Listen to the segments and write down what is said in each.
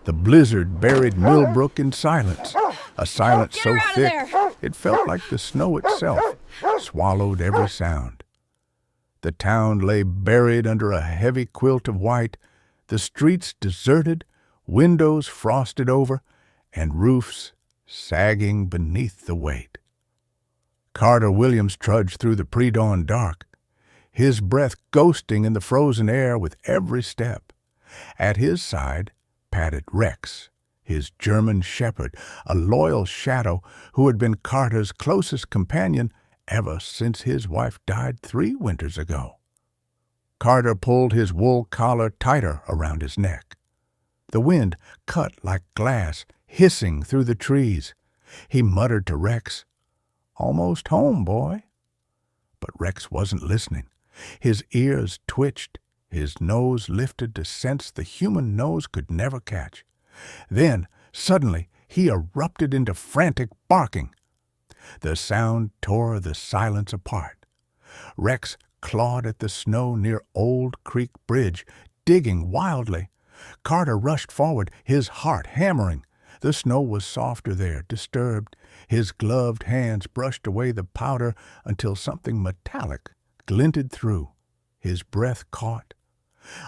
The blizzard buried Millbrook in silence, a silence so thick it felt like the snow itself swallowed every sound. The town lay buried under a heavy quilt of white, the streets deserted, windows frosted over, and roofs sagging beneath the weight. Carter Williams trudged through the pre-dawn dark, his breath ghosting in the frozen air with every step. At his side padded Rex, his German shepherd, a loyal shadow who had been Carter's closest companion ever since his wife died 3 winters ago. Carter pulled his wool collar tighter around his neck. The wind cut like glass, hissing through the trees. He muttered to Rex, "Almost home, boy." But Rex wasn't listening. His ears twitched, his nose lifted to sense the human nose could never catch. Then, suddenly, he erupted into frantic barking. The sound tore the silence apart. Rex clawed at the snow near Old Creek Bridge, digging wildly. Carter rushed forward, his heart hammering. The snow was softer there, disturbed. His gloved hands brushed away the powder until something metallic glinted through. His breath caught.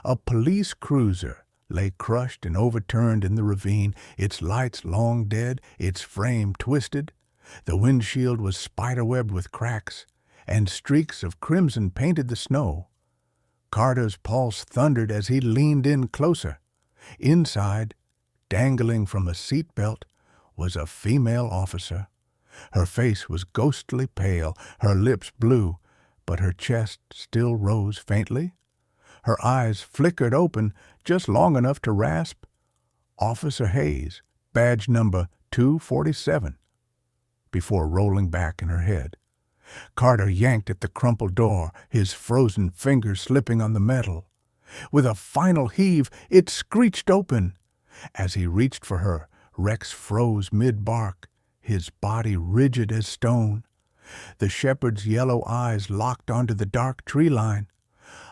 A police cruiser lay crushed and overturned in the ravine, its lights long dead, its frame twisted. The windshield was spiderwebbed with cracks, and streaks of crimson painted the snow. Carter's pulse thundered as he leaned in closer. Inside, dangling from a seat belt, was a female officer. Her face was ghostly pale, her lips blue, but her chest still rose faintly. Her eyes flickered open just long enough to rasp, "Officer Hayes, badge number 247, before rolling back in her head. Carter yanked at the crumpled door, his frozen fingers slipping on the metal. With a final heave, it screeched open. As he reached for her, Rex froze mid-bark, his body rigid as stone. The shepherd's yellow eyes locked onto the dark tree line.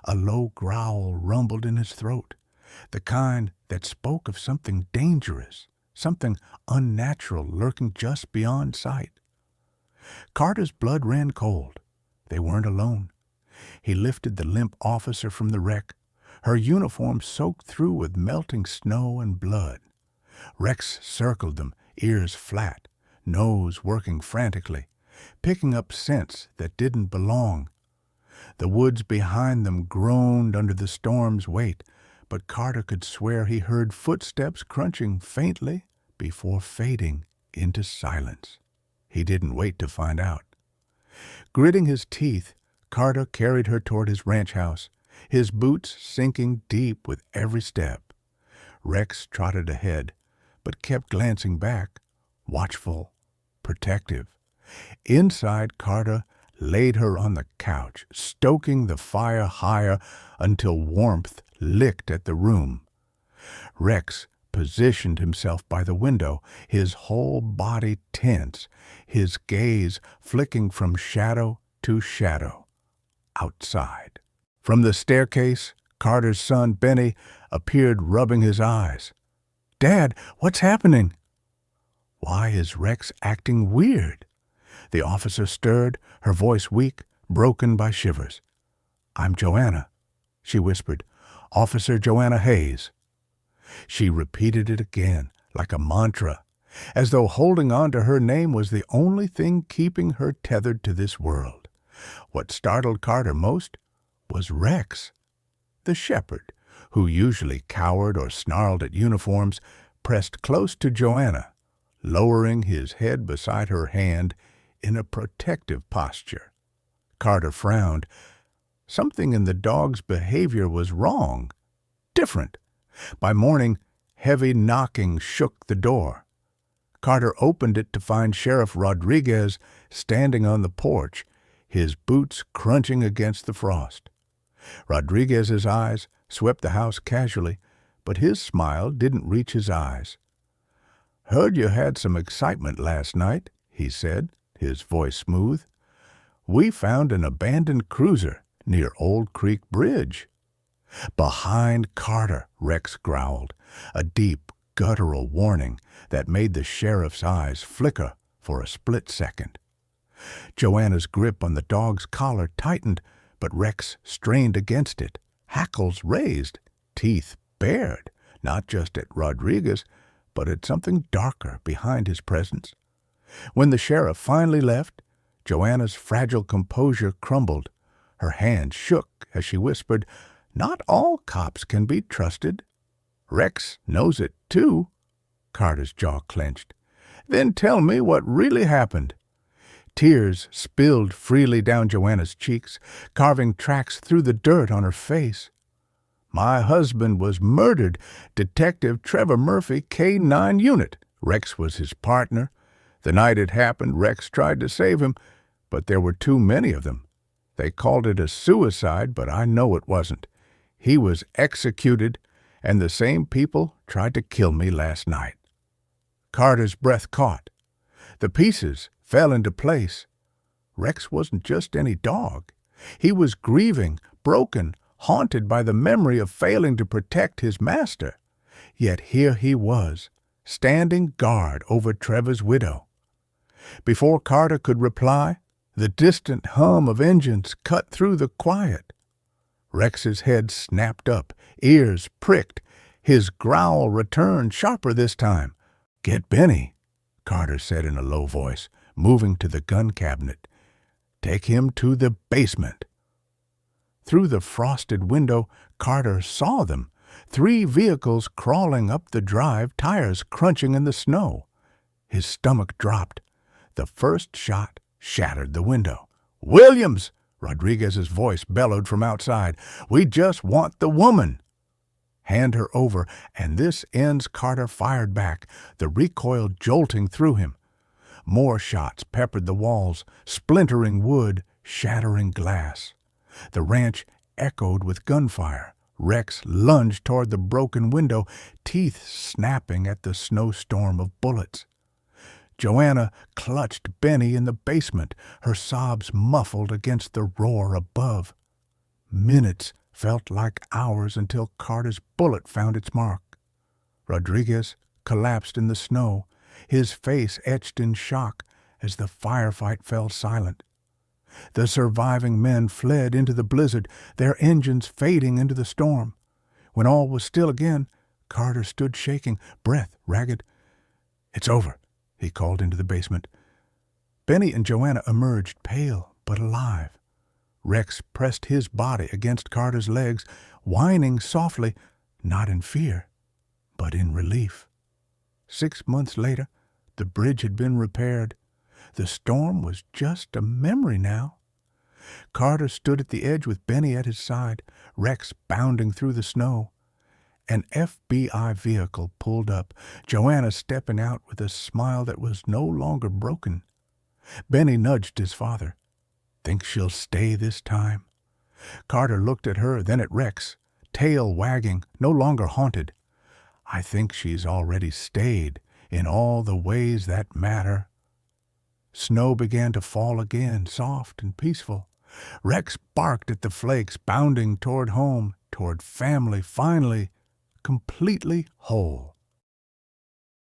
A low growl rumbled in his throat, the kind that spoke of something dangerous, something unnatural lurking just beyond sight. Carter's blood ran cold. They weren't alone. He lifted the limp officer from the wreck, her uniform soaked through with melting snow and blood. Rex circled them, ears flat, nose working frantically, picking up scents that didn't belong. The woods behind them groaned under the storm's weight, but Carter could swear he heard footsteps crunching faintly before fading into silence. He didn't wait to find out. Gritting his teeth, Carter carried her toward his ranch house, his boots sinking deep with every step. Rex trotted ahead, but kept glancing back, watchful, protective. Inside, Carter laid her on the couch, stoking the fire higher until warmth licked at the room. Rex positioned himself by the window, his whole body tense, his gaze flicking from shadow to shadow, outside. From the staircase, Carter's son, Benny, appeared rubbing his eyes. "Dad, what's happening?" "Why is Rex acting weird?" The officer stirred, her voice weak, broken by shivers. "I'm Joanna," she whispered. "Officer Joanna Hayes." She repeated it again, like a mantra, as though holding on to her name was the only thing keeping her tethered to this world. What startled Carter most was Rex. The shepherd, who usually cowered or snarled at uniforms, pressed close to Joanna, lowering his head beside her hand in a protective posture. Carter frowned. Something in the dog's behavior was wrong, different. By morning, heavy knocking shook the door. Carter opened it to find Sheriff Rodriguez standing on the porch, his boots crunching against the frost. Rodriguez's eyes swept the house casually, but his smile didn't reach his eyes. "Heard you had some excitement last night," he said, his voice smooth. "We found an abandoned cruiser near Old Creek Bridge." "Behind Carter," Rex growled, a deep, guttural warning that made the sheriff's eyes flicker for a split second. Joanna's grip on the dog's collar tightened, but Rex strained against it, hackles raised, teeth bared, not just at Rodriguez, but at something darker behind his presence. When the sheriff finally left, Joanna's fragile composure crumbled. Her hand shook as she whispered, "Not all cops can be trusted." "Rex knows it, too." Carter's jaw clenched. "Then tell me what really happened." Tears spilled freely down Joanna's cheeks, carving tracks through the dirt on her face. "My husband was murdered. Detective Trevor Murphy, K-9 unit. Rex was his partner. The night it happened, Rex tried to save him, but there were too many of them. They called it a suicide, but I know it wasn't. He was executed, and the same people tried to kill me last night." Carter's breath caught. The pieces fell into place. Rex wasn't just any dog. He was grieving, broken, haunted by the memory of failing to protect his master. Yet here he was, standing guard over Trevor's widow. Before Carter could reply, the distant hum of engines cut through the quiet. Rex's head snapped up, ears pricked. His growl returned, sharper this time. "Get Benny," Carter said in a low voice, moving to the gun cabinet. "Take him to the basement." Through the frosted window, Carter saw them. 3 vehicles crawling up the drive, tires crunching in the snow. His stomach dropped. The first shot shattered the window. "Williams!" Rodriguez's voice bellowed from outside. "We just want the woman." "Hand her over," and this ends. Carter fired back, the recoil jolting through him. More shots peppered the walls, splintering wood, shattering glass. The ranch echoed with gunfire. Rex lunged toward the broken window, teeth snapping at the snowstorm of bullets. Joanna clutched Benny in the basement, her sobs muffled against the roar above. Minutes felt like hours until Carter's bullet found its mark. Rodriguez collapsed in the snow, his face etched in shock as the firefight fell silent. The surviving men fled into the blizzard, their engines fading into the storm. When all was still again, Carter stood shaking, breath ragged. "It's over," he called into the basement. Benny and Joanna emerged, pale but alive. Rex pressed his body against Carter's legs, whining softly, not in fear, but in relief. 6 months later, the bridge had been repaired. The storm was just a memory now. Carter stood at the edge with Benny at his side, Rex bounding through the snow. An FBI vehicle pulled up, Joanna stepping out with a smile that was no longer broken. Benny nudged his father. "Think she'll stay this time?" Carter looked at her, then at Rex, tail wagging, no longer haunted. "I think she's already stayed, in all the ways that matter." Snow began to fall again, soft and peaceful. Rex barked at the flakes, bounding toward home, toward family, finally, completely whole.